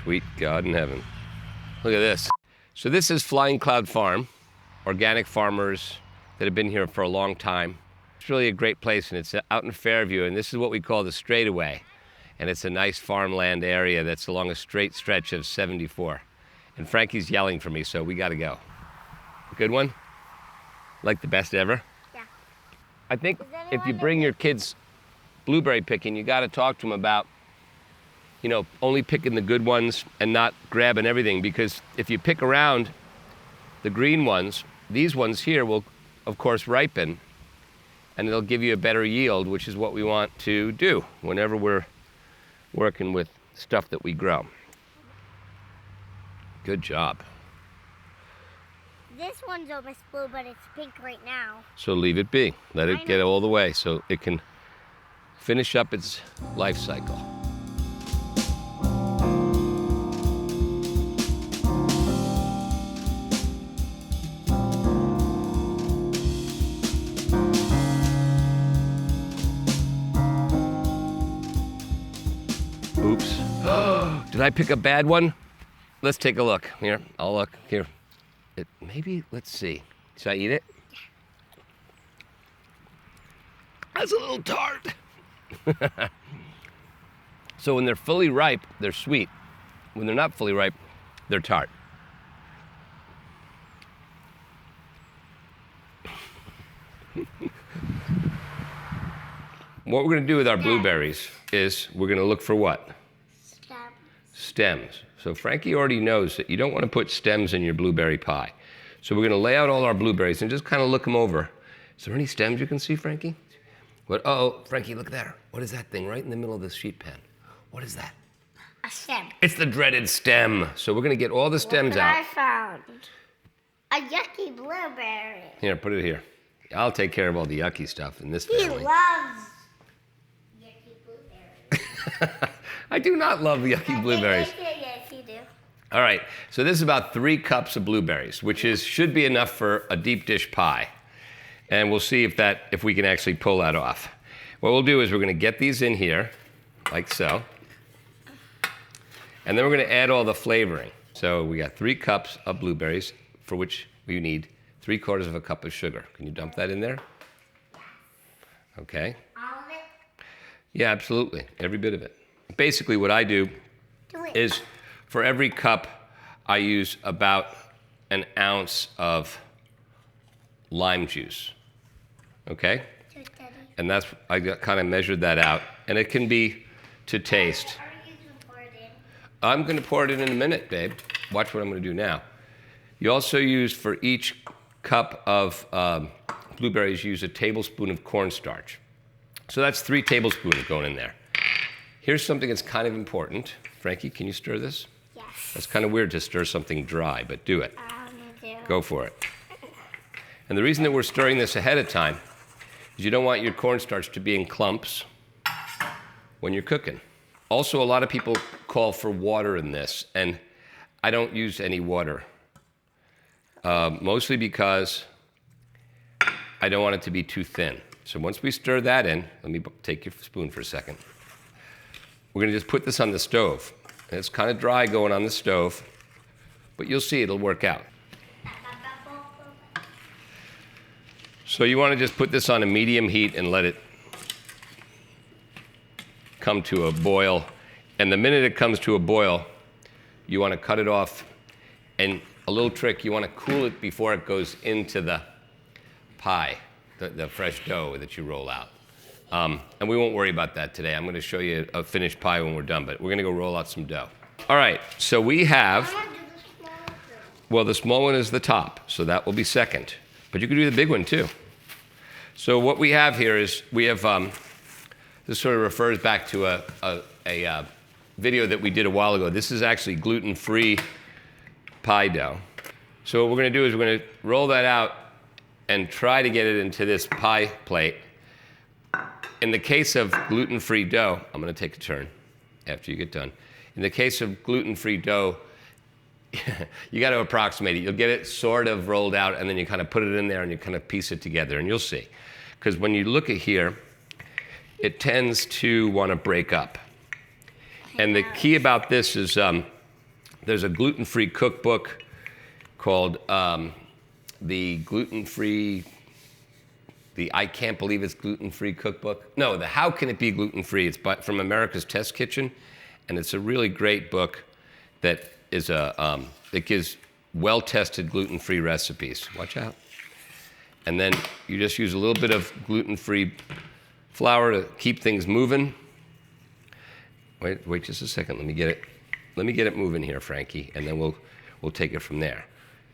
Sweet God in heaven. Look at this. So this is Flying Cloud Farm, organic farmers that have been here for a long time. It's really a great place, and it's out in Fairview, and this is what we call the straightaway. And it's a nice farmland area that's along a straight stretch of 74. And Frankie's yelling for me, so we gotta go. Good one? Like the best ever? Yeah. I think if you bring your kids blueberry picking, you gotta talk to them about, you know, only picking the good ones and not grabbing everything, because if you pick around the green ones, these ones here will, of course, ripen, and it'll give you a better yield, which is what we want to do whenever we're working with stuff that we grow. Good job. This one's almost blue, but it's pink right now. So leave it be. Let it get all the way so it can finish up its life cycle. Oops. Did I pick a bad one? Let's take a look. Here, I'll look. Here. Maybe, let's see. Should I eat it? That's a little tart. So when they're fully ripe, they're sweet. When they're not fully ripe, they're tart. What we're going to do with our blueberries is we're going to look for what? Stems. So Frankie already knows that you don't want to put stems in your blueberry pie. So we're going to lay out all our blueberries and just kind of look them over. Is there any stems you can see, Frankie? What? Oh, Frankie, look there. What is that thing right in the middle of this sheet pan? What is that? A stem. It's the dreaded stem. So we're going to get all the stems out. I found a yucky blueberry. Here, put it here. I'll take care of all the yucky stuff in this He family. loves yucky blueberries. I do not love yucky blueberries. Yes, you do. All right, so this is about 3 cups of blueberries, which should be enough for a deep dish pie. And we'll see if we can actually pull that off. What we'll do is we're going to get these in here, like so. And then we're going to add all the flavoring. So we got 3 cups of blueberries, for which we need 3/4 of a cup of sugar. Can you dump that in there? Okay. All of it? Yeah, absolutely. Every bit of it. Basically, what I do is for every cup, I use about an ounce of lime juice. Okay? And that's, I kind of measured that out. And it can be to taste. Are you going to pour it in? I'm going to pour it in a minute, babe. Watch what I'm going to do now. You also use, for each cup of blueberries, use a tablespoon of cornstarch. So that's 3 tablespoons going in there. Here's something that's kind of important. Frankie, can you stir this? Yes. That's kind of weird to stir something dry, but do it. Do. Go for it. And the reason that we're stirring this ahead of time is you don't want your cornstarch to be in clumps when you're cooking. Also, a lot of people call for water in this, and I don't use any water. Mostly because I don't want it to be too thin. So once we stir that in, let me take your spoon for a second. We're going to just put this on the stove. And it's kind of dry going on the stove, but you'll see it'll work out. So you want to just put this on a medium heat and let it come to a boil. And the minute it comes to a boil, you want to cut it off. And a little trick, you want to cool it before it goes into the pie, the fresh dough that you roll out. And we won't worry about that today. I'm going to show you a finished pie when we're done, but we're going to go roll out some dough. All right, so we have, well, the small one is the top, so that will be second. But you can do the big one too. So what we have here is, we have, this sort of refers back to a video that we did a while ago. This is actually gluten-free pie dough. So what we're going to do is we're going to roll that out and try to get it into this pie plate. In the case of gluten-free dough, I'm going to take a turn after you get done. In the case of gluten-free dough, you got to approximate it. You'll get it sort of rolled out, and then you kind of put it in there and you kind of piece it together, and you'll see. Because when you look at here, it tends to want to break up. And the key about this is There's a gluten-free cookbook called the gluten-free, the I Can't Believe It's Gluten-Free cookbook. No, the How Can It Be Gluten-Free? It's from America's Test Kitchen, and it's a really great book that is it gives well-tested gluten-free recipes. Watch out. And then you just use a little bit of gluten-free flour to keep things moving. Wait just a second. Let me get it moving here, Frankie, and then we'll take it from there.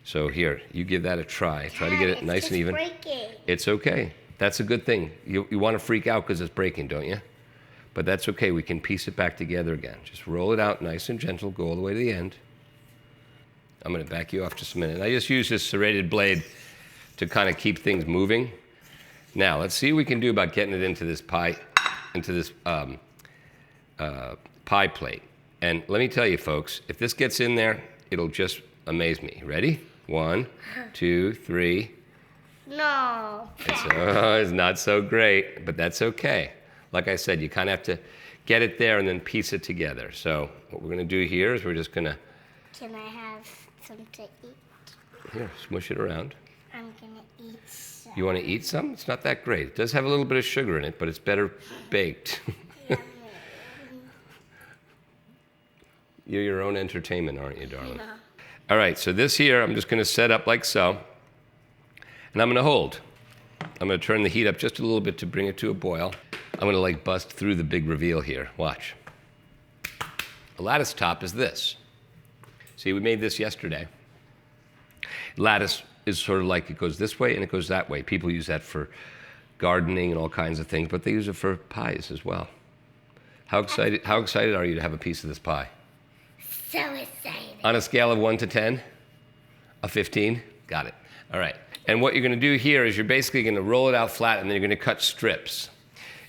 So here, you give that a try. Try to get it nice and even. Breaking. It's okay. That's a good thing. You want to freak out because it's breaking, don't you? But that's okay. We can piece it back together again. Just roll it out nice and gentle. Go all the way to the end. I'm going to back you off just a minute. I just use this serrated blade to kind of keep things moving. Now, let's see what we can do about getting it into this pie plate. And let me tell you, folks, if this gets in there, it'll just amaze me. Ready? 1, 2, 3. No. It's not so great, but that's okay. Like I said, you kind of have to get it there and then piece it together. So what we're going to do here is we're just going to... Can I have some to eat? Here, smush it around. I'm going to eat some. You want to eat some? It's not that great. It does have a little bit of sugar in it, but it's better baked. You're your own entertainment, aren't you, darling? No. All right, so this here, I'm just going to set up like so. And I'm going to hold. I'm going to turn the heat up just a little bit to bring it to a boil. I'm going to like bust through the big reveal here. Watch. A lattice top is this. See, we made this yesterday. Lattice is sort of like it goes this way and it goes that way. People use that for gardening and all kinds of things, but they use it for pies as well. How excited are you to have a piece of this pie? So excited. On a scale of 1 to 10? A 15? Got it. All right. And what you're going to do here is you're basically going to roll it out flat and then you're going to cut strips.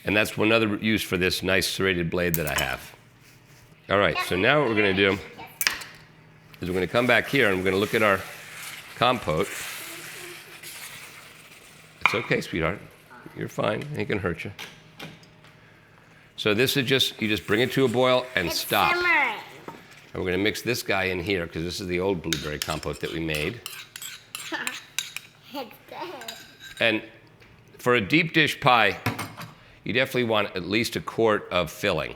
And that's one other use for this nice serrated blade that I have. All right, so now what we're going to do is we're going to come back here and we're going to look at our compote. It's okay, sweetheart. You're fine. It ain't going to hurt you. So this is just, you just bring it to a boil and stop. Simmering. And we're going to mix this guy in here because this is the old blueberry compote that we made. It's good. And for a deep dish pie, you definitely want at least a quart of filling.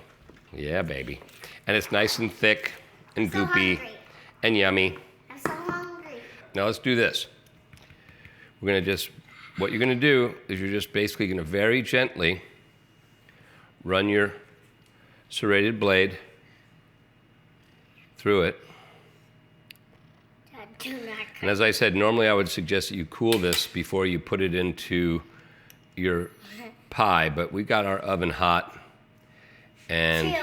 Yeah, baby. And it's nice and thick and so goopy hungry. and yummy. I'm so hungry. Now let's do this. We're going to just, what you're going to do is you're just basically going to very gently run your serrated blade through it. Do not And as I said, normally I would suggest that you cool this before you put it into your pie, but we got our oven hot. And too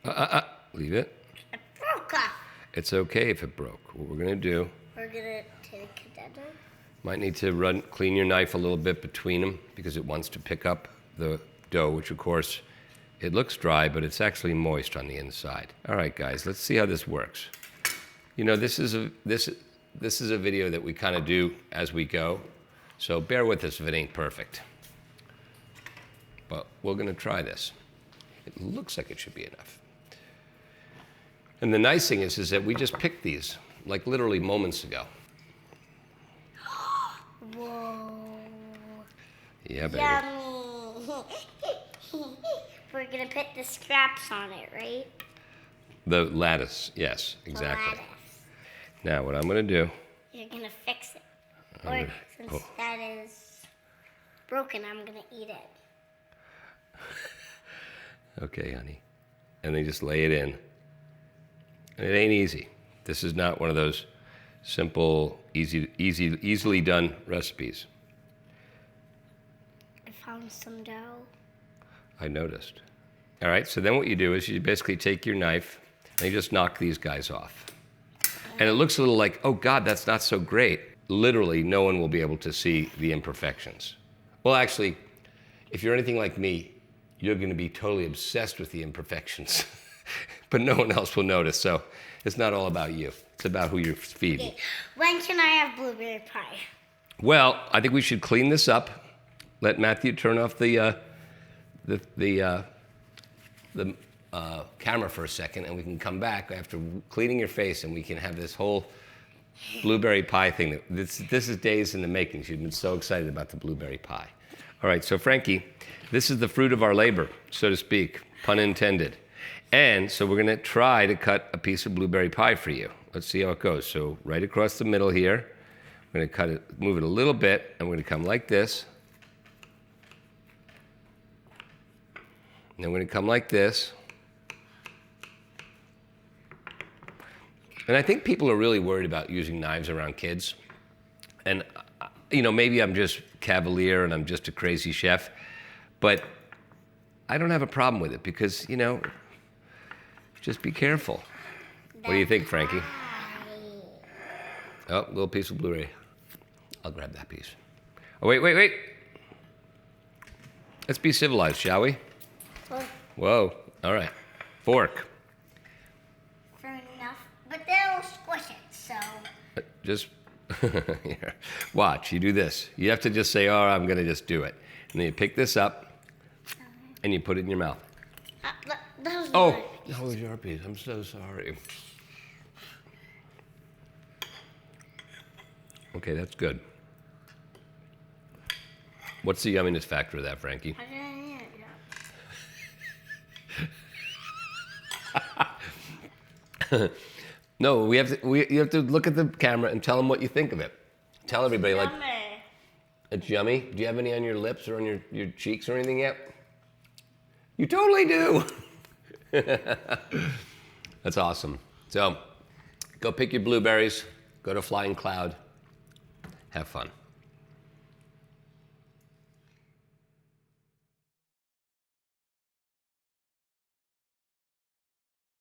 hot. leave it. It broke up. It's okay if it broke. What we're going to do, We're going to take it out. might need to clean your knife a little bit between them because it wants to pick up the dough, which of course, it looks dry, but it's actually moist on the inside. All right, guys, let's see how this works. You know, this is a video that we kind of do as we go, so bear with us if it ain't perfect. But we're going to try this. It looks like it should be enough. And the nice thing is that we just picked these, like literally moments ago. Whoa. Yeah, baby. Yummy. We're going to put the scraps on it, right? The lattice, yes, exactly. The lattice. Now, what I'm going to do, You're going to fix it. I'm Or gonna- since oh. that is broken, I'm going to eat it. okay, honey, and then just lay it in. And it ain't easy. This is not one of those simple, easily done recipes. I found some dough. I noticed. All right, so then what you do is you basically take your knife and you just knock these guys off. And it looks a little like, oh God, that's not so great. Literally, no one will be able to see the imperfections. Well, actually, if you're anything like me, you're going to be totally obsessed with the imperfections. But no one else will notice, so it's not all about you. It's about who you're feeding. Okay. When can I have blueberry pie? Well, I think we should clean this up. Let Matthew turn off the camera for a second, and we can come back after cleaning your face, and we can have this whole blueberry pie thing. This is days in the making. She's been so excited about the blueberry pie. All right, so Frankie, this is the fruit of our labor, so to speak, pun intended. And so we're gonna try to cut a piece of blueberry pie for you. Let's see how it goes. So right across the middle here, we're gonna cut it, move it a little bit, and we're gonna come like this. And then we're gonna come like this. And I think people are really worried about using knives around kids. And maybe I'm just cavalier and I'm just a crazy chef, but I don't have a problem with it because, just be careful. What do you think, Frankie? Oh, little piece of blueberry. I'll grab that piece. Oh, wait. Let's be civilized, shall we? Whoa. All right. Fork. Fair enough. But they'll squish it, so. Just here. Watch. You do this. You have to just say, "Oh, I'm gonna just do it," and then you pick this up and you put it in your mouth. That was your piece. I'm so sorry. Okay, that's good. What's the yumminess factor of that, Frankie? I didn't eat it yet. No, you have to look at the camera and tell them what you think of it. Tell everybody, like, Yummy. it's yummy. Do you have any on your lips or on your cheeks or anything yet? You totally do. That's awesome. So, go pick your blueberries, go to Flying Cloud, have fun.